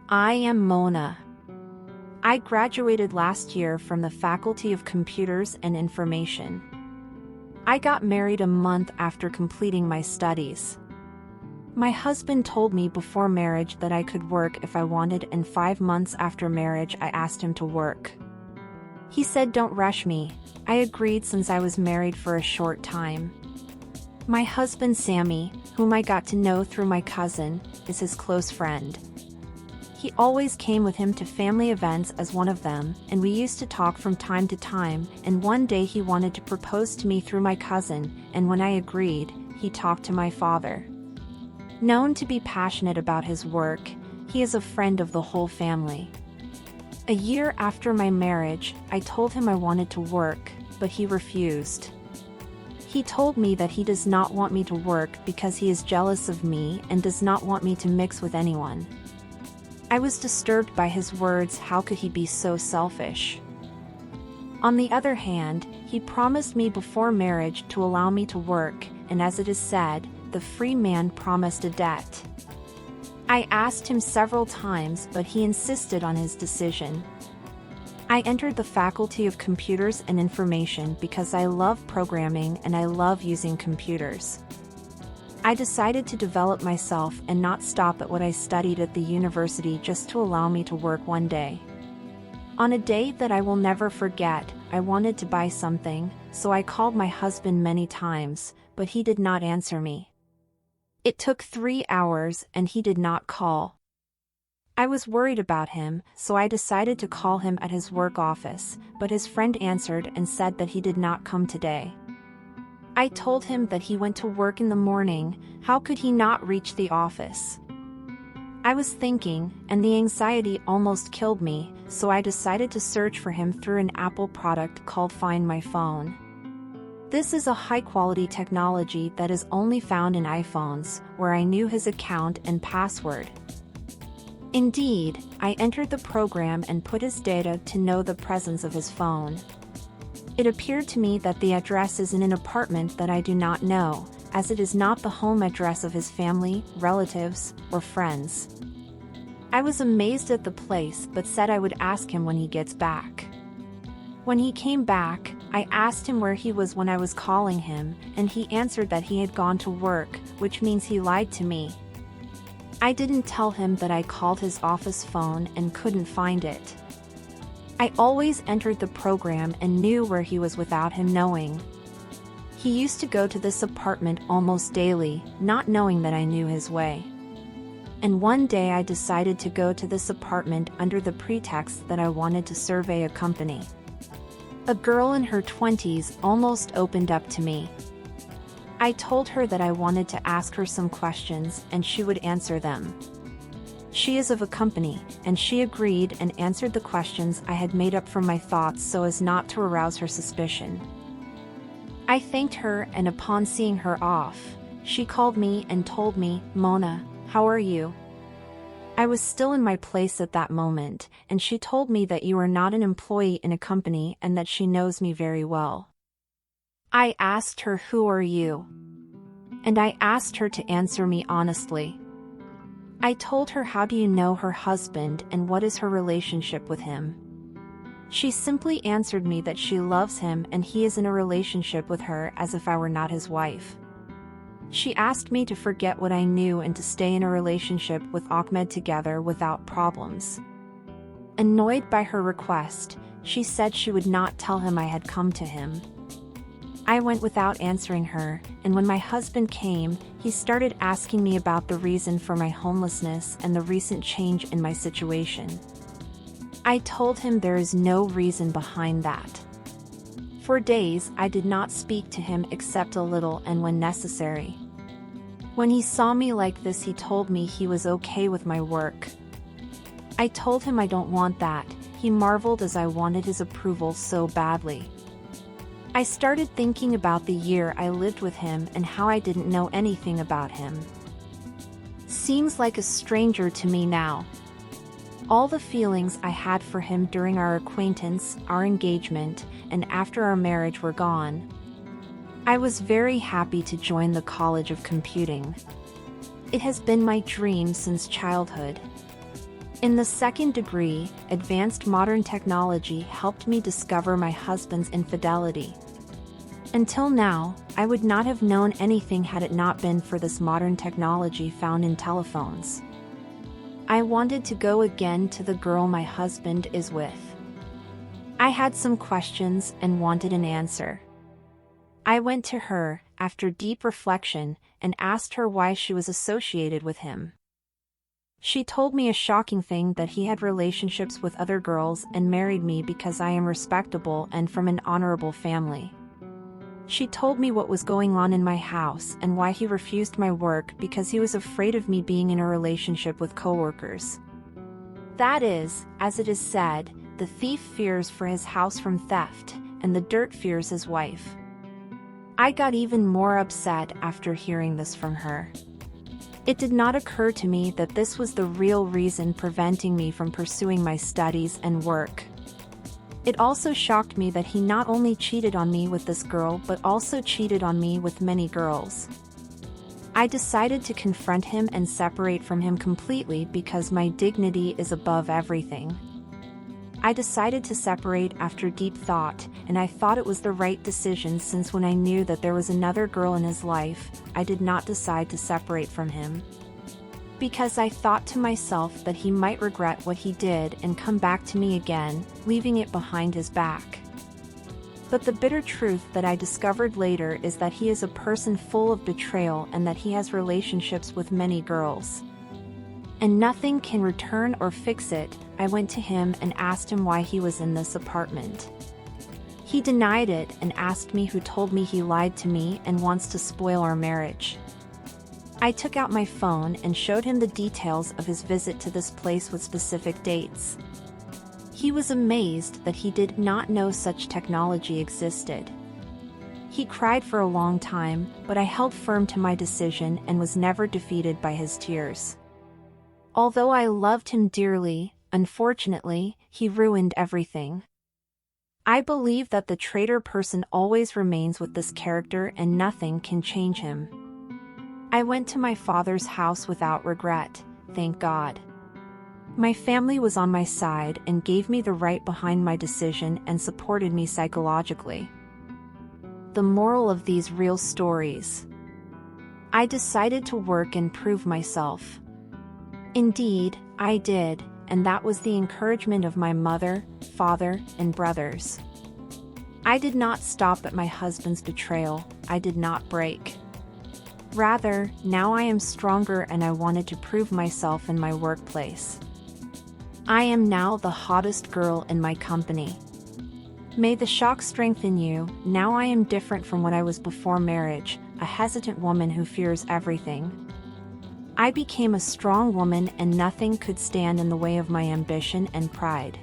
I am Mona. I graduated last year from the Faculty of Computers and Information. I got married a month after completing my studies. My husband told me before marriage that I could work if I wanted, and 5 months after marriage I asked him to work. He said don't rush me. I agreed since I was married for a short time. My husband Sammy, whom I got to know through my cousin, is his close friend. He always came with him to family events as one of them, and we used to talk from time to time, and one day he wanted to propose to me through my cousin, and when I agreed, he talked to my father. Known to be passionate about his work, he is a friend of the whole family. A year after my marriage, I told him I wanted to work, but he refused. He told me that he does not want me to work because he is jealous of me and does not want me to mix with anyone. I was disturbed by his words. How could he be so selfish? On the other hand, he promised me before marriage to allow me to work, and as it is said, the free man promised a debt. I asked him several times, but he insisted on his decision. I entered the Faculty of Computers and Information because I love programming and I love using computers. I decided to develop myself and not stop at what I studied at the university just to allow me to work one day. On a day that I will never forget, I wanted to buy something, so I called my husband many times, but he did not answer me. It took 3 hours and he did not call. I was worried about him, so I decided to call him at his work office, but his friend answered and said that he did not come today. I told him that he went to work in the morning. How could he not reach the office? I was thinking, and the anxiety almost killed me, so I decided to search for him through an Apple product called Find My Phone. This is a high-quality technology that is only found in iPhones, where I knew his account and password. Indeed, I entered the program and put his data to know the presence of his phone. It appeared to me that the address is in an apartment that I do not know, as it is not the home address of his family, relatives, or friends. I was amazed at the place but said I would ask him when he gets back. When he came back, I asked him where he was when I was calling him, and he answered that he had gone to work, which means he lied to me. I didn't tell him that I called his office phone and couldn't find it. I always entered the program and knew where he was without him knowing. He used to go to this apartment almost daily, not knowing that I knew his way. And one day I decided to go to this apartment under the pretext that I wanted to survey a company. A girl in her 20s almost opened up to me. I told her that I wanted to ask her some questions and she would answer them. She is of a company, and she agreed and answered the questions I had made up from my thoughts so as not to arouse her suspicion. I thanked her, and upon seeing her off, she called me and told me, "Mona, how are you?" I was still in my place at that moment, and she told me that you are not an employee in a company and that she knows me very well. I asked her, "Who are you?" And I asked her to answer me honestly. I told her how do you know her husband and what is her relationship with him. She simply answered me that she loves him and he is in a relationship with her as if I were not his wife. She asked me to forget what I knew and to stay in a relationship with Ahmed together without problems. Annoyed by her request, she said she would not tell him I had come to him. I went without answering her, and when my husband came, he started asking me about the reason for my homelessness and the recent change in my situation. I told him there is no reason behind that. For days I did not speak to him except a little and when necessary. When he saw me like this, he told me he was okay with my work. I told him I don't want that. He marveled as I wanted his approval so badly. I started thinking about the year I lived with him and how I didn't know anything about him. Seems like a stranger to me now. All the feelings I had for him during our acquaintance, our engagement, and after our marriage were gone. I was very happy to join the College of Computing. It has been my dream since childhood. In the second degree, advanced modern technology helped me discover my husband's infidelity. Until now, I would not have known anything had it not been for this modern technology found in telephones. I wanted to go again to the girl my husband is with. I had some questions and wanted an answer. I went to her, after deep reflection, and asked her why she was associated with him. She told me a shocking thing, that he had relationships with other girls and married me because I am respectable and from an honorable family. She told me what was going on in my house and why he refused my work because he was afraid of me being in a relationship with coworkers. That is, as it is said, the thief fears for his house from theft, and the dirt fears his wife. I got even more upset after hearing this from her. It did not occur to me that this was the real reason preventing me from pursuing my studies and work. It also shocked me that he not only cheated on me with this girl but also cheated on me with many girls. I decided to confront him and separate from him completely because my dignity is above everything. I decided to separate after deep thought, and I thought it was the right decision, since when I knew that there was another girl in his life, I did not decide to separate from him. Because I thought to myself that he might regret what he did and come back to me again, leaving it behind his back. But the bitter truth that I discovered later is that he is a person full of betrayal and that he has relationships with many girls. And nothing can return or fix it. I went to him and asked him why he was in this apartment. He denied it and asked me who told me he lied to me and wants to spoil our marriage. I took out my phone and showed him the details of his visit to this place with specific dates. He was amazed that he did not know such technology existed. He cried for a long time, but I held firm to my decision and was never defeated by his tears. Although I loved him dearly, unfortunately, he ruined everything. I believe that the traitor person always remains with this character and nothing can change him. I went to my father's house without regret, thank God. My family was on my side and gave me the right behind my decision and supported me psychologically. The moral of these real stories: I decided to work and prove myself. Indeed, I did, and that was the encouragement of my mother, father, and brothers. I did not stop at my husband's betrayal. I did not break. Rather, now I am stronger and I wanted to prove myself in my workplace. I am now the hottest girl in my company. May the shock strengthen you. Now I am different from what I was before marriage, a hesitant woman who fears everything. I became a strong woman and nothing could stand in the way of my ambition and pride.